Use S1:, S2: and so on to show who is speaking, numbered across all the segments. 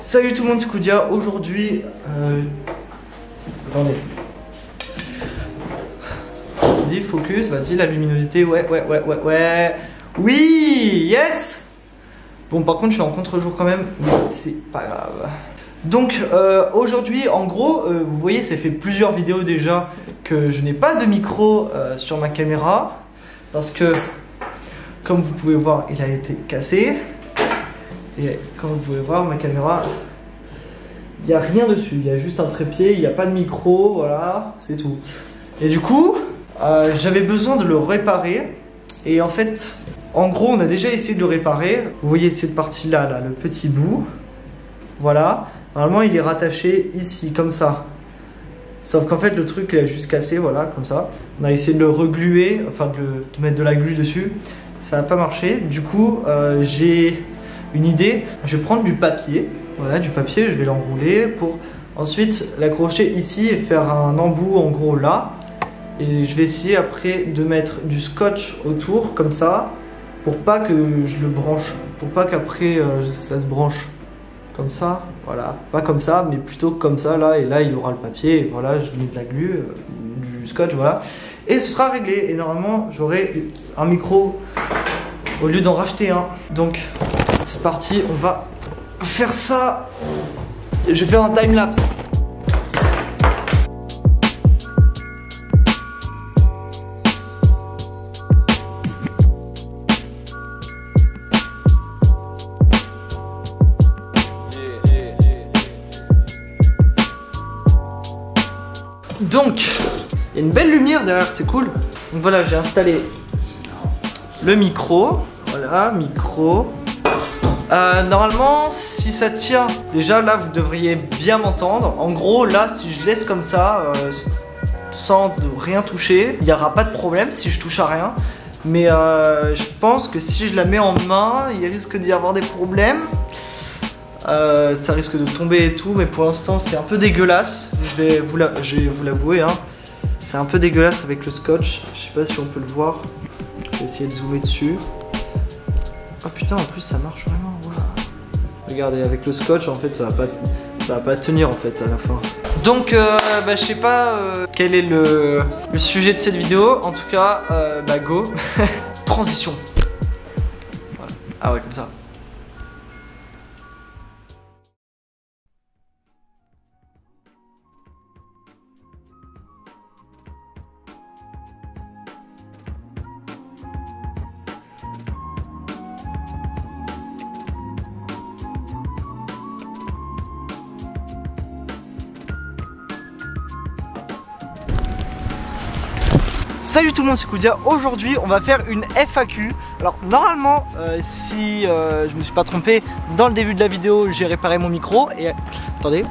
S1: Salut tout le monde, c'est Koudia. Aujourd'hui, attendez. Vas-y, focus, vas-y, la luminosité, ouais. Oui, yes. Bon, par contre, je suis en contre-jour quand même, mais c'est pas grave. Donc, aujourd'hui, en gros, vous voyez, ça fait plusieurs vidéos déjà que je n'ai pas de micro sur ma caméra. Parce que, comme vous pouvez voir, il a été cassé. Et comme vous pouvez voir, ma caméra, il n'y a rien dessus. Il y a juste un trépied, il n'y a pas de micro, voilà, c'est tout. Et du coup, j'avais besoin de le réparer. Et en fait, en gros, on a déjà essayé de le réparer. Vous voyez cette partie-là, là, le petit bout. Voilà. Normalement, il est rattaché ici, comme ça. Sauf qu'en fait, le truc, il a juste cassé, voilà, comme ça. On a essayé de le regluer, enfin de mettre de la glu dessus. Ça n'a pas marché. Du coup, j'ai une idée. Je vais prendre du papier. Voilà, du papier, je vais l'enrouler pour ensuite l'accrocher ici et faire un embout en gros là. Et je vais essayer après de mettre du scotch autour, comme ça, pour pas que je le branche, pour pas qu'après ça se branche. Comme ça, voilà, pas comme ça, mais plutôt comme ça, là, et là il y aura le papier, et voilà, je mets de la glu, du scotch, voilà. Et ce sera réglé, et normalement j'aurai un micro au lieu d'en racheter un. Donc, c'est parti, on va faire ça. Je vais faire un time-lapse. Donc, il y a une belle lumière derrière, c'est cool. Donc voilà, j'ai installé le micro. Voilà, micro. Normalement, si ça tient, déjà là, vous devriez bien m'entendre. En gros, là, si je laisse comme ça, sans rien toucher, il n'y aura pas de problème si je touche à rien. Mais je pense que si je la mets en main, il risque d'y avoir des problèmes. Ça risque de tomber et tout, mais pour l'instant c'est un peu dégueulasse. Je vais vous l'avouer, hein. C'est un peu dégueulasse avec le scotch. Je sais pas si on peut le voir. Je vais essayer de zoomer dessus. Oh putain, en plus ça marche vraiment. Voilà. Regardez, avec le scotch en fait ça va pas tenir en fait à la fin. Donc je sais pas quel est le sujet de cette vidéo. En tout cas, go. Transition. Voilà. Ah ouais, comme ça. Salut tout le monde, c'est Koudia. Aujourd'hui on va faire une FAQ. Alors normalement si je me suis pas trompé, dans le début de la vidéo j'ai réparé mon micro. Et attendez,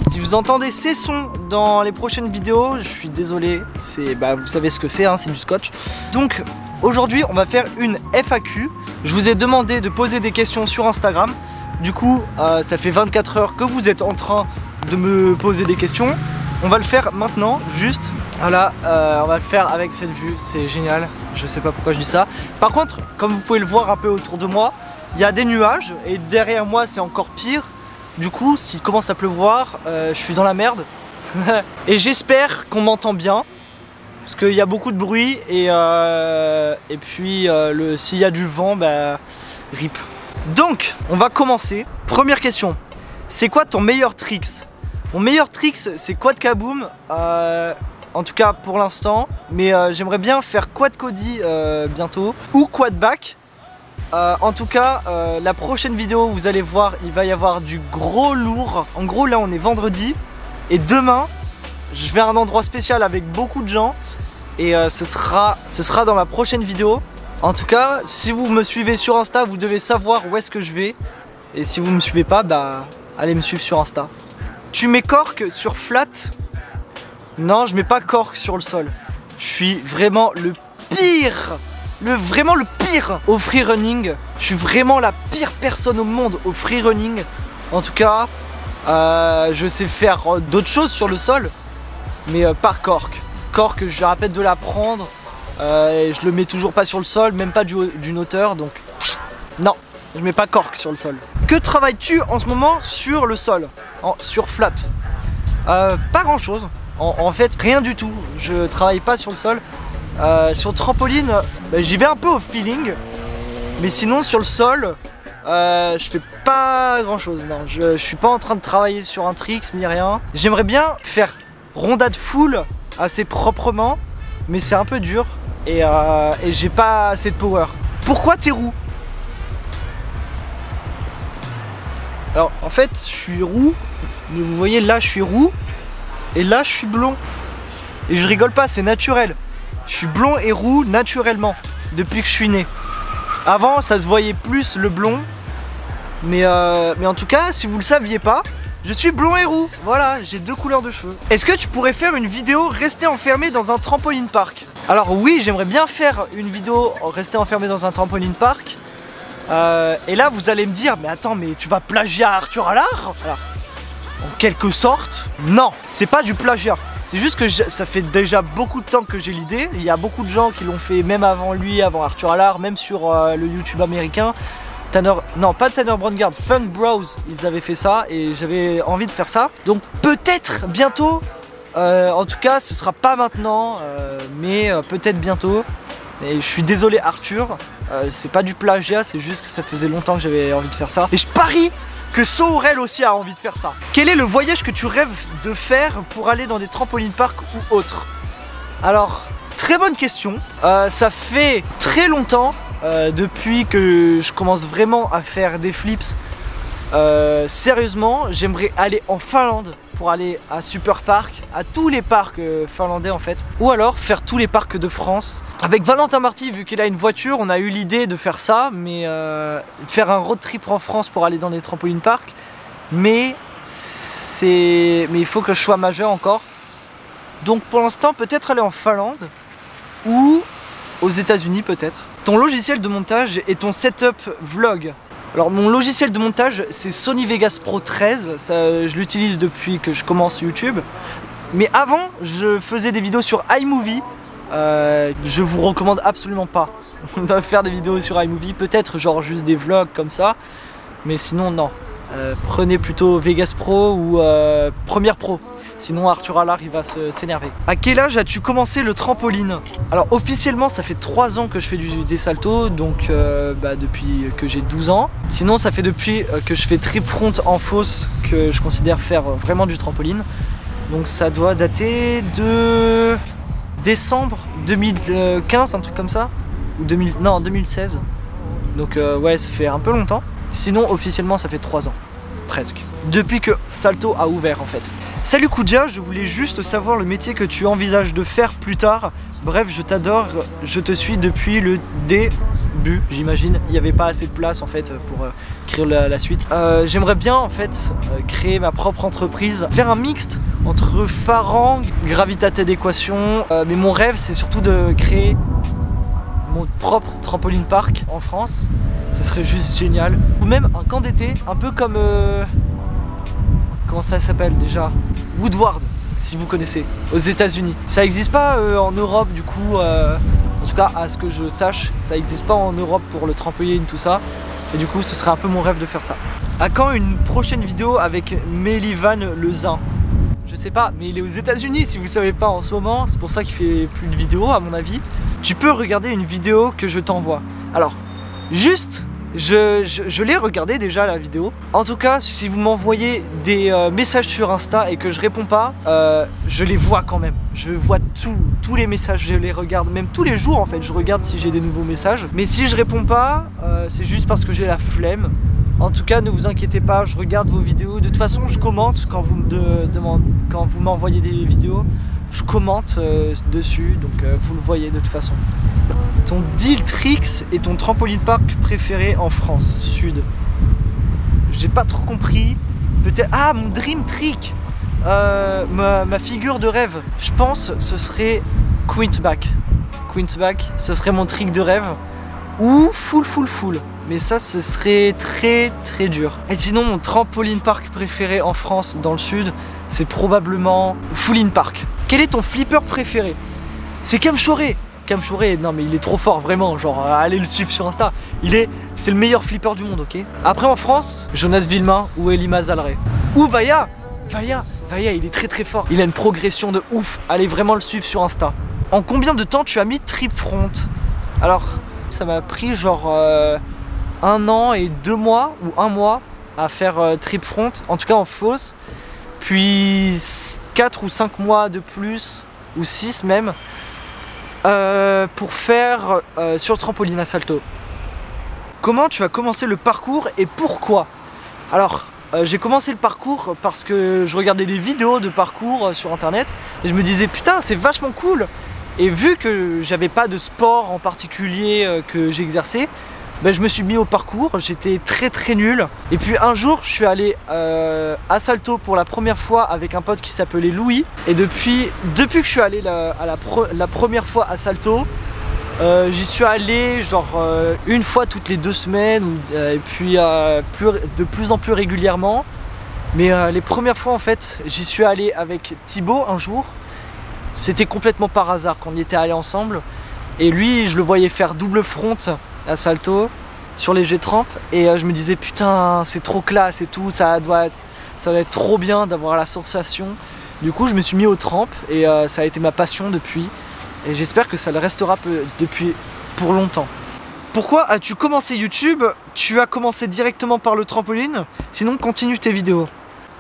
S1: si vous entendez ces sons dans les prochaines vidéos, je suis désolé. C'est vous savez ce que c'est, hein, c'est du scotch. Donc aujourd'hui on va faire une FAQ. Je vous ai demandé de poser des questions sur Instagram. Du coup ça fait 24 heures que vous êtes en train de me poser des questions. On va le faire maintenant, juste. Voilà, on va le faire avec cette vue, c'est génial. Je sais pas pourquoi je dis ça. Par contre, comme vous pouvez le voir un peu autour de moi, il y a des nuages et derrière moi c'est encore pire. Du coup, s'il commence à pleuvoir, je suis dans la merde. Et j'espère qu'on m'entend bien, parce qu'il y a beaucoup de bruit et puis s'il y a du vent, rip. Donc, on va commencer. Première question, c'est quoi ton meilleur tricks? Mon meilleur tricks, c'est quad kaboom, en tout cas pour l'instant, mais j'aimerais bien faire quad Cody bientôt, ou quad back. En tout cas, la prochaine vidéo, vous allez voir, il va y avoir du gros lourd. En gros, là on est vendredi, et demain, je vais à un endroit spécial avec beaucoup de gens, et ce sera dans la prochaine vidéo. En tout cas, si vous me suivez sur Insta, vous devez savoir où est-ce que je vais, et si vous me suivez pas, allez me suivre sur Insta. Tu mets cork sur flat? Non, je mets pas cork sur le sol. Je suis vraiment le pire, vraiment le pire au free running. Je suis vraiment la pire personne au monde au free running. En tout cas, je sais faire d'autres choses sur le sol, mais pas cork. Cork, je répète de l'apprendre. Et je le mets toujours pas sur le sol, même pas d'une hauteur, donc non, je mets pas cork sur le sol. Que travailles-tu en ce moment sur le sol, sur flat? Pas grand chose, en fait rien du tout. Je travaille pas sur le sol. Sur trampoline, bah, j'y vais un peu au feeling. Mais sinon sur le sol, je fais pas grand chose. Non, je suis pas en train de travailler sur un tricks ni rien. J'aimerais bien faire rondade full assez proprement, mais c'est un peu dur et j'ai pas assez de power. Pourquoi t'es roux? Alors en fait je suis roux, mais vous voyez là je suis roux et là je suis blond. Et je rigole pas, c'est naturel. Je suis blond et roux naturellement depuis que je suis né. Avant ça se voyait plus le blond, mais en tout cas si vous le saviez pas, je suis blond et roux. Voilà, j'ai 2 couleurs de cheveux. Est-ce que tu pourrais faire une vidéo rester enfermé dans un trampoline park? Alors oui, j'aimerais bien faire une vidéo rester enfermé dans un trampoline park. Et là vous allez me dire, mais attends, mais tu vas plagier à Arthur Allard? Alors, en quelque sorte, non, c'est pas du plagiat. C'est juste que ça fait déjà beaucoup de temps que j'ai l'idée. Il y a beaucoup de gens qui l'ont fait même avant lui, avant Arthur Allard, même sur le YouTube américain. Non pas Tanner Braungardt, Funk Bros, ils avaient fait ça et j'avais envie de faire ça. Donc peut-être bientôt, en tout cas ce sera pas maintenant, mais peut-être bientôt. Et je suis désolé Arthur, c'est pas du plagiat, c'est juste que ça faisait longtemps que j'avais envie de faire ça. Et je parie que Soorel aussi a envie de faire ça. Quel est le voyage que tu rêves de faire pour aller dans des trampoline parks ou autres? Alors, très bonne question. Ça fait très longtemps, depuis que je commence vraiment à faire des flips. Sérieusement, j'aimerais aller en Finlande pour aller à Super Park, à tous les parcs finlandais en fait. Ou alors faire tous les parcs de France. Avec Valentin Marty, vu qu'il a une voiture, on a eu l'idée de faire ça, mais faire un road trip en France pour aller dans les trampoline parks. Mais il faut que je sois majeur encore. Donc pour l'instant, peut-être aller en Finlande ou aux États-Unis peut-être. Ton logiciel de montage et ton setup vlog. Alors mon logiciel de montage c'est Sony Vegas Pro 13, ça, je l'utilise depuis que je commence YouTube. Mais avant je faisais des vidéos sur iMovie, je vous recommande absolument pas de faire des vidéos sur iMovie, peut-être genre juste des vlogs comme ça, mais sinon non. Prenez plutôt Vegas Pro ou Premiere Pro. Sinon Arthur Allard il va s'énerver. À quel âge as-tu commencé le trampoline? Alors officiellement ça fait 3 ans que je fais des saltos, donc depuis que j'ai 12 ans. Sinon ça fait depuis que je fais trip front en fosse que je considère faire vraiment du trampoline. Donc ça doit dater de décembre 2015, un truc comme ça. Ou 2016. Donc ouais ça fait un peu longtemps. Sinon officiellement ça fait 3 ans. Presque. Depuis que Salto a ouvert en fait. Salut Koudia, je voulais juste savoir le métier que tu envisages de faire plus tard. Bref, je t'adore, je te suis depuis le début, j'imagine. Il n'y avait pas assez de place en fait pour écrire la suite. J'aimerais bien en fait créer ma propre entreprise, faire un mixte entre Farang, Gravitate d'équation. Mais mon rêve c'est surtout de créer mon propre trampoline park en France. Ce serait juste génial. Ou même un camp d'été, un peu comme... comment ça s'appelle déjà? Woodward, si vous connaissez, aux États-Unis. Ça n'existe pas en Europe du coup, en tout cas à ce que je sache, ça n'existe pas en Europe pour le trampoline, tout ça. Et du coup ce serait un peu mon rêve de faire ça. À quand une prochaine vidéo avec Melivan Lezin? Je sais pas, mais il est aux États-Unis si vous savez pas en ce moment, c'est pour ça qu'il fait plus de vidéos à mon avis. Tu peux regarder une vidéo que je t'envoie. Alors, juste, je l'ai regardé déjà la vidéo. En tout cas, si vous m'envoyez des messages sur Insta et que je réponds pas, je les vois quand même. Je vois tous les messages, je les regarde, même tous les jours en fait, je regarde si j'ai des nouveaux messages. Mais si je réponds pas, c'est juste parce que j'ai la flemme. En tout cas, ne vous inquiétez pas, je regarde vos vidéos. De toute façon, je commente quand vous m'envoyez des vidéos. Je commente dessus, donc vous le voyez de toute façon. Ton deal tricks et ton trampoline park préféré en France, Sud? J'ai pas trop compris. Peut-être... Ah, mon dream trick, ma figure de rêve. Je pense ce serait Quintback. Quintback, ce serait mon trick de rêve. Ou full. Mais ça, ce serait très dur. Et sinon, mon trampoline park préféré en France, dans le sud, c'est probablement Full In Park. Quel est ton flipper préféré? C'est Kamchoré. Kamchouré, non mais il est trop fort vraiment, genre allez le suivre sur Insta. C'est le meilleur flipper du monde, ok. Après en France, Jonas Villemain ou Elima Zalray. Ou Vaya, il est très très fort. Il a une progression de ouf, allez vraiment le suivre sur Insta. En combien de temps tu as mis Trip Front? Alors, ça m'a pris genre 1 an et 2 mois ou 1 mois à faire Trip Front, en tout cas en fausse. Puis 4 ou 5 mois de plus, ou 6 même, pour faire sur le trampoline à salto. Comment tu as commencé le parcours et pourquoi? Alors, j'ai commencé le parcours parce que je regardais des vidéos de parcours sur internet et je me disais putain c'est vachement cool. Et vu que j'avais pas de sport en particulier que j'exerçais, ben, je me suis mis au parcours, j'étais très nul. Et puis un jour je suis allé à salto pour la première fois avec un pote qui s'appelait Louis. Et depuis que je suis allé la première fois à salto, j'y suis allé genre une fois toutes les 2 semaines et puis de plus en plus régulièrement. Mais les premières fois en fait j'y suis allé avec Thibaut un jour. C'était complètement par hasard qu'on y était allés ensemble. Et lui je le voyais faire double front à salto sur les G-Tramp. Et je me disais putain c'est trop classe et tout, ça doit être trop bien d'avoir la sensation. Du coup je me suis mis au tramp et ça a été ma passion depuis. Et j'espère que ça le restera pour longtemps. Pourquoi as-tu commencé YouTube? Tu as commencé directement par le trampoline, sinon continue tes vidéos.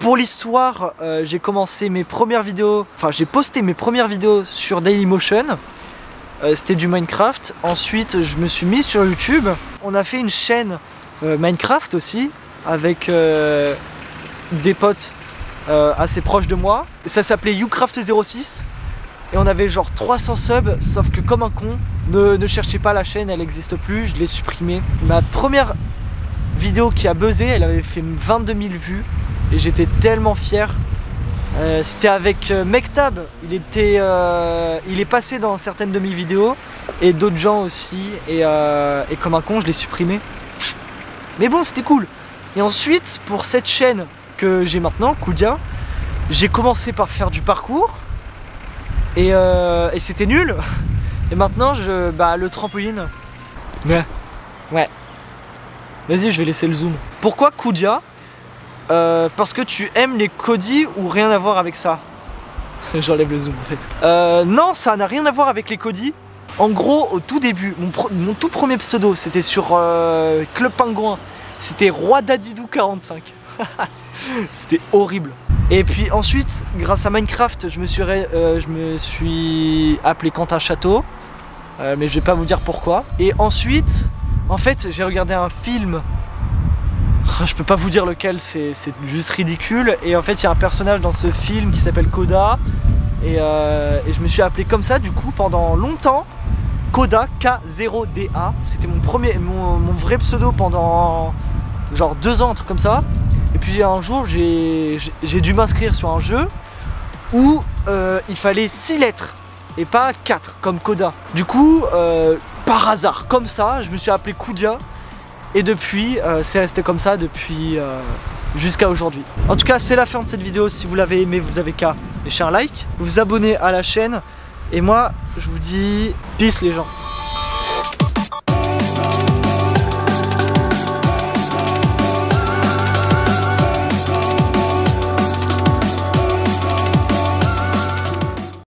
S1: Pour l'histoire, j'ai commencé mes premières vidéos, enfin j'ai posté mes premières vidéos sur Dailymotion. C'était du Minecraft. Ensuite je me suis mis sur YouTube. On a fait une chaîne Minecraft aussi, avec des potes assez proches de moi. Ça s'appelait YouCraft06. Et on avait genre 300 subs, sauf que comme un con, ne cherchez pas la chaîne, elle n'existe plus, je l'ai supprimée. Ma première vidéo qui a buzzé, elle avait fait 22 000 vues et j'étais tellement fier. C'était avec Mektab, il est passé dans certaines de mes vidéos et d'autres gens aussi, et comme un con je l'ai supprimé. Mais bon, c'était cool. Et ensuite, pour cette chaîne que j'ai maintenant, Koudia, j'ai commencé par faire du parcours. Et c'était nul. Et maintenant le trampoline. Ouais. Vas-y, je vais laisser le zoom. Pourquoi Koudia? Parce que tu aimes les Kodi ou rien à voir avec ça? J'enlève le zoom en fait. Non, ça n'a rien à voir avec les Kodi. En gros, au tout début, mon tout premier pseudo, c'était sur Club Pingouin. C'était Roi Dadidou 45. C'était horrible. Et puis ensuite, grâce à Minecraft, je me suis appelé Quentin Château, mais je vais pas vous dire pourquoi. Et ensuite, en fait, j'ai regardé un film, je peux pas vous dire lequel, c'est juste ridicule. Et en fait, il y a un personnage dans ce film qui s'appelle Koda, et je me suis appelé comme ça du coup pendant longtemps. Koda, K0DA, c'était mon vrai pseudo pendant genre 2 ans, un truc comme ça. Et puis un jour j'ai dû m'inscrire sur un jeu où il fallait 6 lettres et pas 4 comme Koda. Du coup par hasard comme ça je me suis appelé Koudia et depuis c'est resté comme ça depuis jusqu'à aujourd'hui. En tout cas c'est la fin de cette vidéo. Si vous l'avez aimé, vous avez qu'à lâcher un like, vous abonner à la chaîne et moi je vous dis peace les gens.